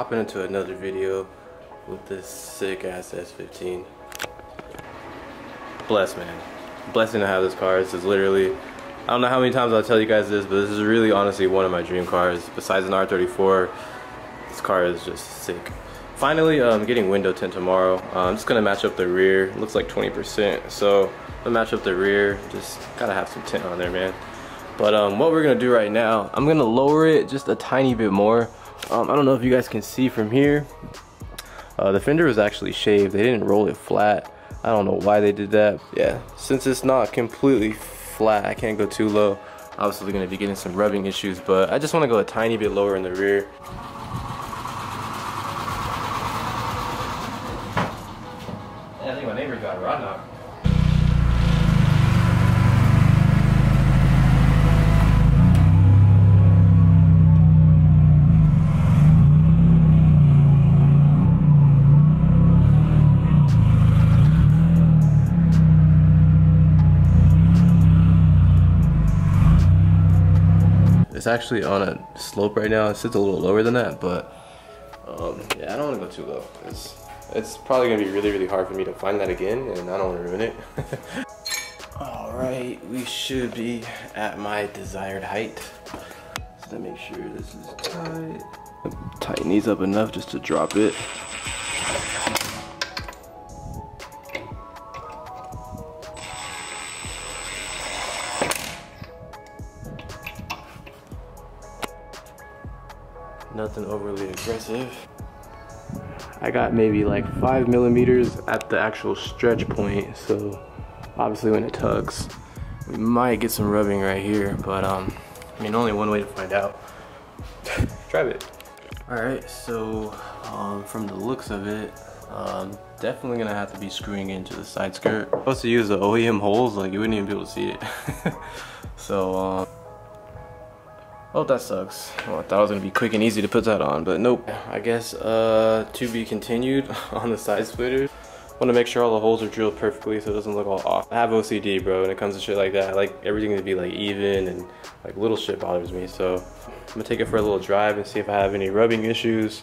hopping into another video with this sick ass S15. Blessed, man. Blessing to have this car. This is literally, I don't know how many times I'll tell you guys this, but this is really honestly one of my dream cars. Besides an R34, this car is just sick. Finally, I'm getting window tint tomorrow. I'm just gonna match up the rear. It looks like 20%, so I'm gonna match up the rear. Just gotta have some tint on there, man. But what we're gonna do right now, I'm gonna lower it just a tiny bit more. I don't know if you guys can see from here. The fender was actually shaved. They didn't roll it flat. I don't know why they did that. Yeah, since it's not completely flat, I can't go too low. Obviously, we're gonna be getting some rubbing issues, but I just wanna go a tiny bit lower in the rear. Yeah, I think my neighbor got a rod knock. It's actually on a slope right now. It sits a little lower than that, but yeah, I don't want to go too low. It's probably gonna be really hard for me to find that again, and I don't want to ruin it. All right, we should be at my desired height. Just to make sure this is tight. Tighten these up enough just to drop it. Nothing overly aggressive. I got maybe like 5 millimeters at the actual stretch point, so obviously when it tugs, we might get some rubbing right here, but I mean, only one way to find out. Drive it. All right, so from the looks of it, definitely gonna have to be screwing into the side skirt. I'm supposed to use the OEM holes, like you wouldn't even be able to see it. So oh, that sucks. Well, I thought it was gonna be quick and easy to put that on, but nope. I guess to be continued on the side splitters. Want to make sure all the holes are drilled perfectly so it doesn't look all off. I have OCD, bro, when it comes to shit like that. I like everything to be like even, and like little shit bothers me. So I'm gonna take it for a little drive and see if I have any rubbing issues.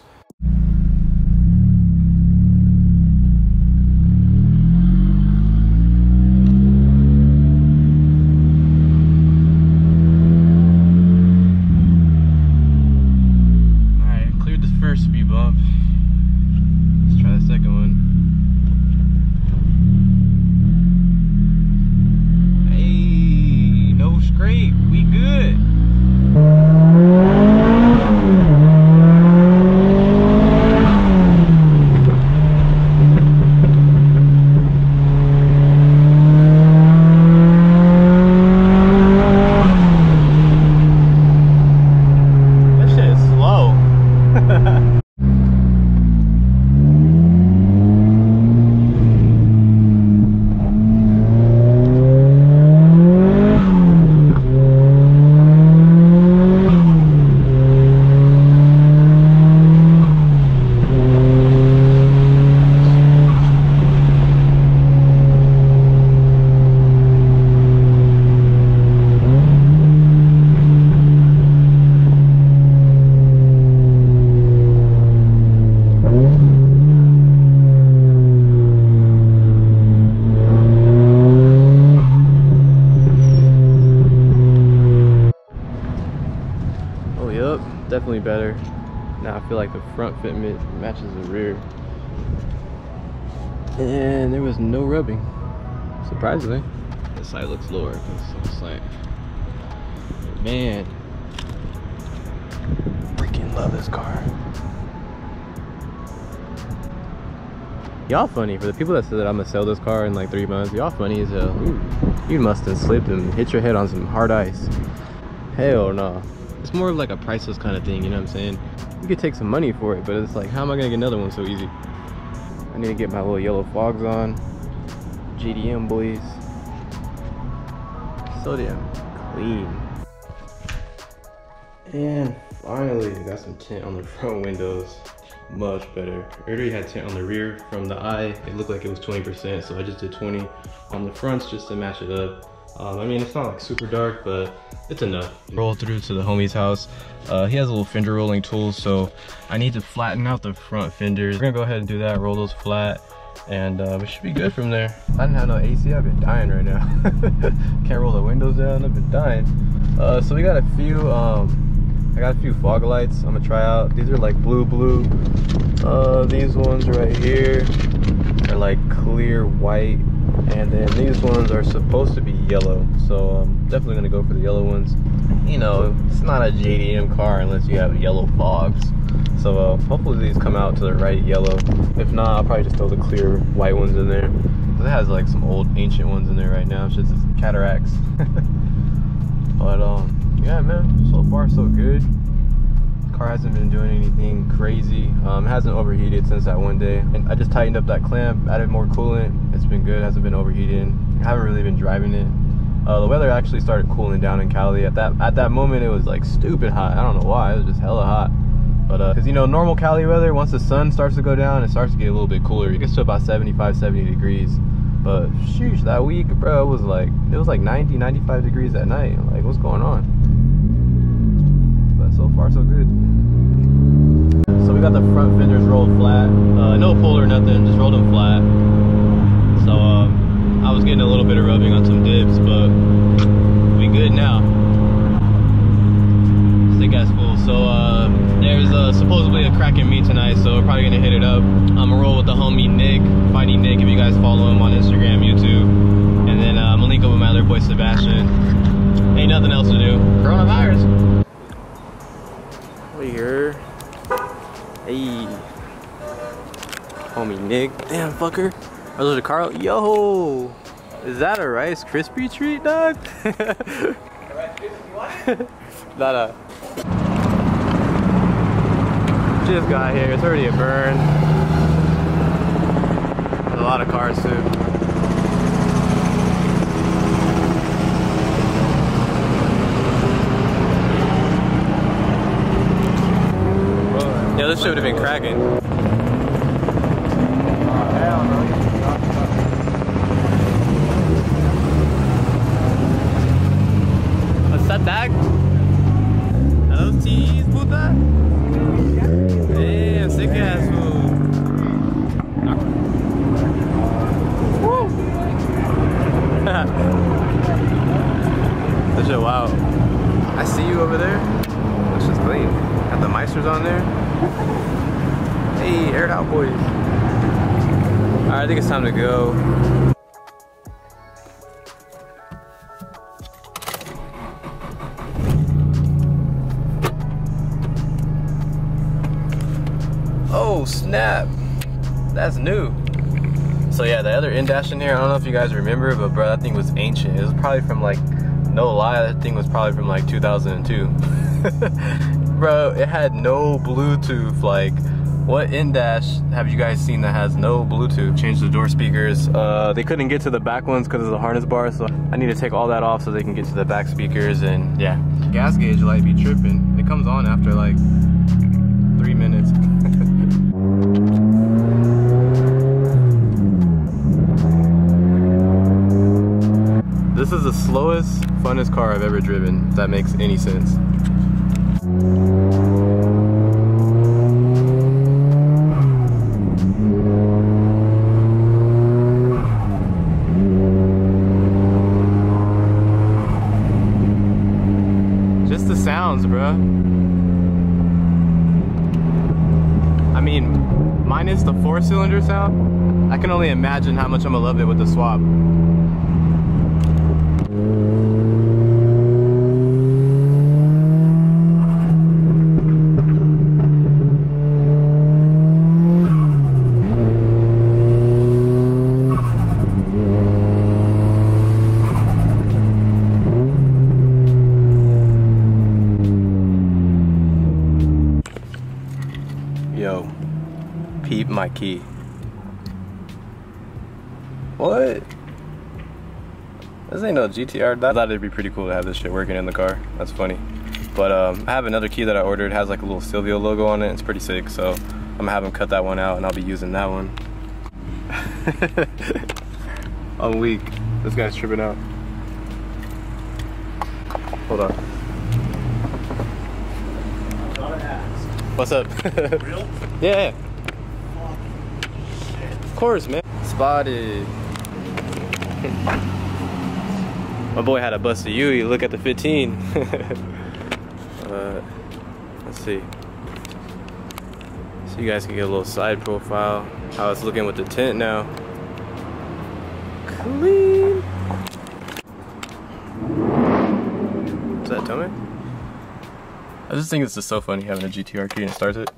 Definitely better. Now I feel like the front fitment matches the rear. And there was no rubbing, surprisingly. This side looks lower because it's like, man, freaking love this car. Y'all funny. For the people that said that I'm gonna sell this car in like 3 months, y'all funny as hell. You must have slipped and hit your head on some hard ice. Hell no. It's more of like a priceless kind of thing, you know what I'm saying? You could take some money for it, but it's like, how am I gonna get another one so easy? I need to get my little yellow fogs on. GDM boys. So damn clean. And finally, I got some tint on the front windows. Much better. I already had tint on the rear. From the eye, it looked like it was 20%, so I just did 20 on the fronts just to match it up. I mean, it's not like super dark, but it's enough. Roll through to the homie's house. He has a little fender rolling tool, so I need to flatten out the front fenders. We're gonna go ahead and do that, roll those flat, and we should be good from there. If I didn't have no AC, I've been dying right now. Can't roll the windows down, I've been dying. So we got a few, I got a few fog lights I'm gonna try out. These are like blue. These ones right here are like clear white, and then these ones are supposed to be yellow. So I'm definitely gonna go for the yellow ones. You know, it's not a JDM car unless you have yellow fogs. So hopefully these come out to the right yellow. If not, I'll probably just throw the clear white ones in there. It has like some old ancient ones in there right now. It's just cataracts. But yeah, man, so far so good. Car hasn't been doing anything crazy. It hasn't overheated since that one day, and I just tightened up that clamp, added more coolant. It's been good, hasn't been overheating. I haven't really been driving it. The weather actually started cooling down in Cali. At that moment, it was like stupid hot. I don't know why, it was just hella hot. But because you know, normal Cali weather, once the sun starts to go down, it starts to get a little bit cooler. It gets to about 75, 70 degrees. But sheesh, that week, bro, it was like 90, 95 degrees at night. Like, what's going on? But so far so good. So we got the front fenders rolled flat, no pull or nothing, just rolled them flat. So I was getting a little bit of rubbing on some dips, but we good now. Sick ass fool. So there's supposedly a cracking meet tonight, so we're probably gonna hit it up. I'm gonna roll with the homie Nick, Fighting Nick, if you guys follow him on Instagram, YouTube, and then I'm gonna link up with my other boy Sebastian. Ain't nothing else to do. Coronavirus. We here. Hey, homie Nick. Damn, fucker. Are those a Carl? Yo, is that a Rice Krispie treat, dog? Nah. Just got here. It's already a burn. There's a lot of cars too. Yeah, this shit would have been cracking. What's that tag? Hello, cheese, puta? Damn, sick ass food. Woo! That shit, wow. I see you over there. That's just clean. Got the Meisters on there. Hey, air it out, boys. Alright, I think it's time to go. Oh, snap. That's new. So yeah, the other in-dash in here, I don't know if you guys remember, but bro, that thing was ancient. It was probably from like, no lie, that thing was probably from like 2002. Bro, it had no Bluetooth. Like, what in-dash have you guys seen that has no Bluetooth? Changed the door speakers. They couldn't get to the back ones because of the harness bar, so I need to take all that off so they can get to the back speakers. And yeah, gas gauge light be tripping. It comes on after like 3 minutes. This is the slowest, funnest car I've ever driven, if that makes any sense. Just the sounds, bro. I mean, minus the 4-cylinder sound, I can only imagine how much I'm gonna love it with the swap. Yo, peep my key. What? This ain't no GTR. I thought it'd be pretty cool to have this shit working in the car. That's funny. But I have another key that I ordered. It has like a little Silvio logo on it. It's pretty sick. So I'm gonna have him cut that one out and I'll be using that one. I'm weak. This guy's tripping out. Hold on. Gotta ask. What's up? Real? Yeah. Shit. Of course, man. Spotted. My boy had a busted Yui. Look at the 15. Let's see. So you guys can get a little side profile. How it's looking with the tint now. Clean. Is that Tommy? I just think it's just so funny having a GTR key and it starts it.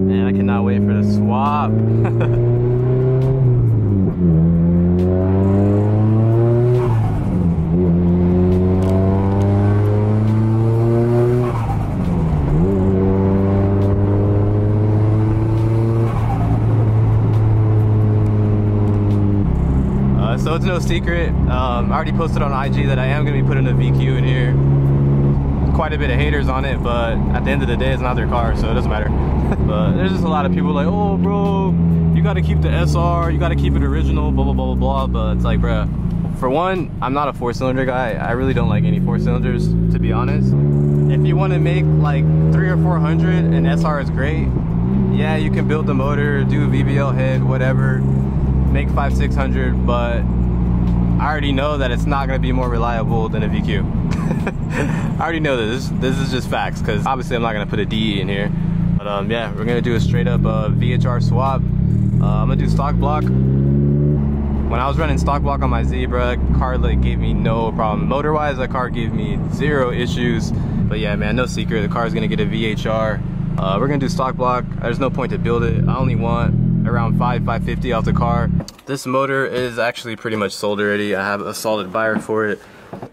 Man, I cannot wait for the swap. So it's no secret, I already posted on IG that I am going to be putting a VQ in here. Quite a bit of haters on it, but at the end of the day it's not their car, so it doesn't matter. But there's just a lot of people like, oh bro, you got to keep the SR, you got to keep it original, blah blah blah blah blah. But it's like, bruh, for one, I'm not a 4-cylinder guy. I really don't like any 4-cylinders, to be honest. If you want to make like 300 or 400 and SR is great, yeah, you can build the motor, do a VBL head, whatever, make 500-600, but I already know that it's not going to be more reliable than a VQ. I already know this is just facts, because obviously I'm not going to put a DE in here. But yeah, we're going to do a straight up VHR swap. I'm going to do stock block. When I was running stock block on my Zebra, car like gave me no problem. Motor wise, the car gave me 0 issues. But yeah, man, no secret, the car is going to get a VHR. We're going to do stock block. There's no point to build it. I only want around 550 off the car. This motor is actually pretty much sold already. I have a solid buyer for it.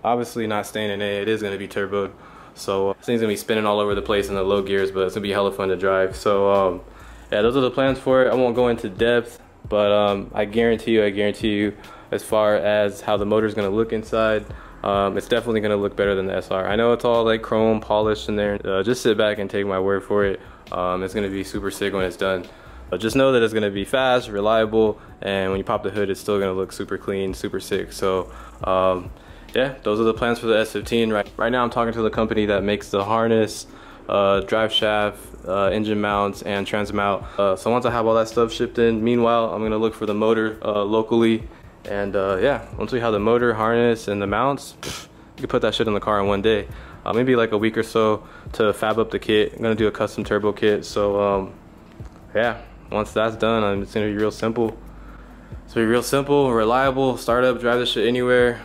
Obviously not staying in A, it is going to be turboed. So this thing's going to be spinning all over the place in the low gears, but it's going to be hella fun to drive. So yeah, those are the plans for it. I won't go into depth, but I guarantee you, as far as how the motor is going to look inside, it's definitely going to look better than the SR. I know it's all like chrome polished in there. Just sit back and take my word for it. It's going to be super sick when it's done. But just know that it's going to be fast, reliable, and when you pop the hood, it's still going to look super clean, super sick. So yeah, those are the plans for the S15. Right now I'm talking to the company that makes the harness, drive shaft, engine mounts, and transmount. So once I have all that stuff shipped in, meanwhile, I'm going to look for the motor locally. And yeah, once we have the motor, harness, and the mounts, you can put that shit in the car in one day. Maybe like a week or so to fab up the kit. I'm going to do a custom turbo kit. So yeah. Once that's done, it's gonna be real simple. It's gonna be real simple, reliable, start up, drive this shit anywhere.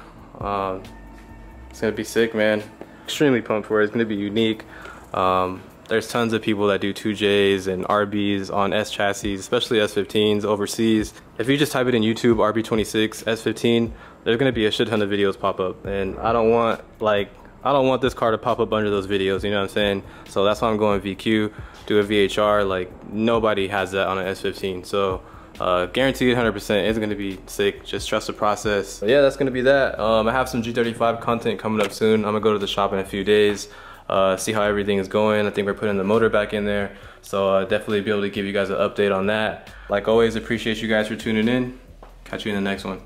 It's gonna be sick, man. Extremely pumped for it. It's gonna be unique. There's tons of people that do 2Js and RBs on S chassis, especially S15s overseas. If you just type it in YouTube, RB26, S15, there's gonna be a shit ton of videos pop up. And I don't want this car to pop up under those videos, you know what I'm saying? So that's why I'm going VQ, do a VHR. Like, nobody has that on an S15. So guaranteed 100% it's gonna be sick. Just trust the process. But yeah, that's gonna be that. I have some G35 content coming up soon. I'm gonna go to the shop in a few days, see how everything is going. I think we're putting the motor back in there. So definitely be able to give you guys an update on that. Like always, appreciate you guys for tuning in. Catch you in the next one.